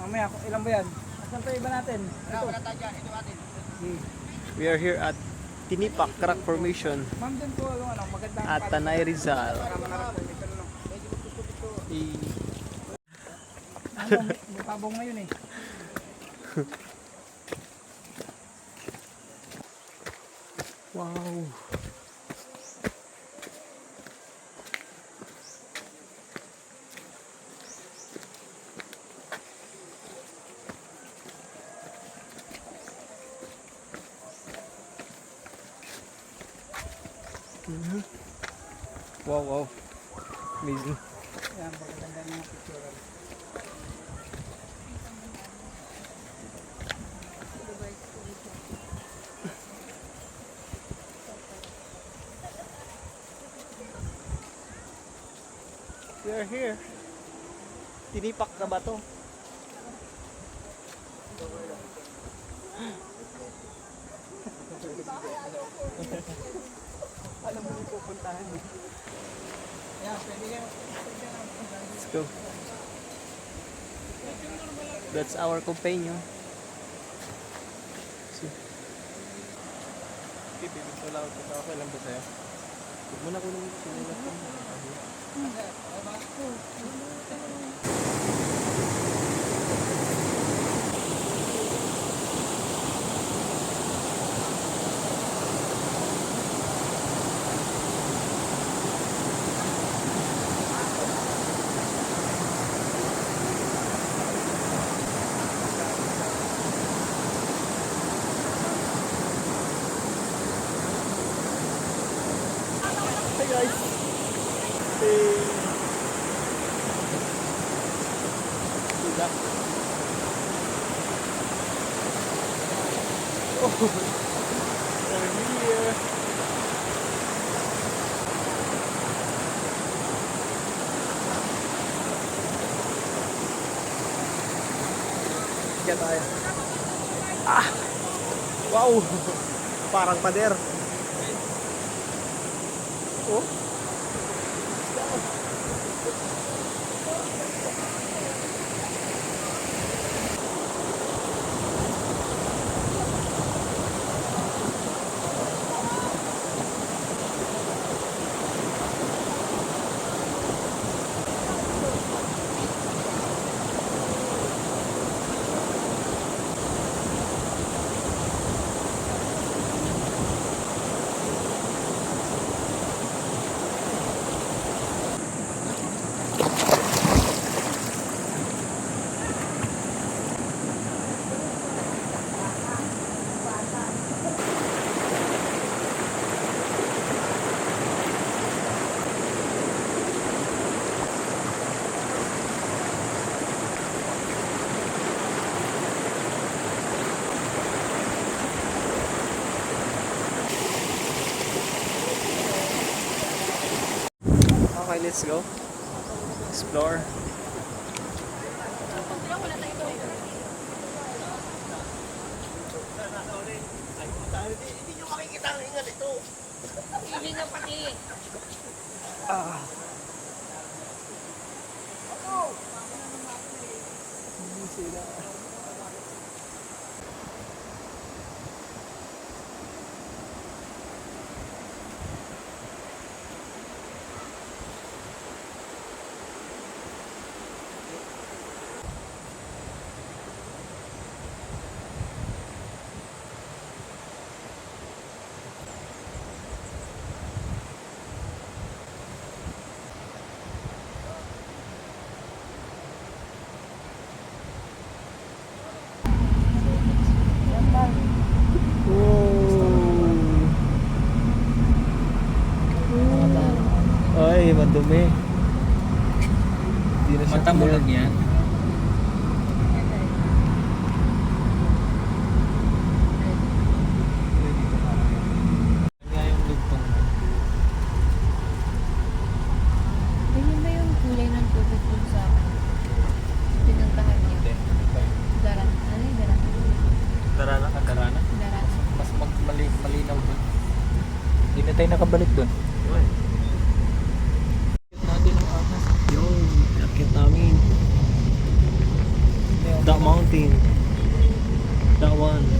Mamaya, ilan ba yan? Asan pa iba natin? Ito. Wala tayo dyan. Ito natin. We are here at Tinipak Crack Formation Ma'am, dun po, ano, magandang at Tanay Rizal. Ano, may pabong ngayon eh. Wow. Wow, wow. Amazing. Yan, magaganda ng mga picture. We are here. Tinipak na ba to? Alam mo yung pupuntahan eh. Yan, pwede yan. Let's go. That's our companion. See? Okay, baby, so loud. Okay lang ba sa'yo? Huwag mo na kunin sinulat mo. Hey guys! Hey! Diba? Oh! We're here! Kaya tayo. Ah! Wow! Parang pader. Oh? Okay, let's go. Explore. Hindi nyo makikita ang ingat ito. Hindi nga pati. Ah. Ay, madumi. Hindi na siya Mata mo clear. lang yan. Nga yung lugtong. Ganyan ba yung kulay ng tubig dun sa pinuntahan niyo? Daran. Ano yung daran? Darana ka, darana? Daran. Mas malinaw doon. Hindi na tayo nakabalik doon. Natin ang ahas. Yung nakit namin. Yung That mountain. That one.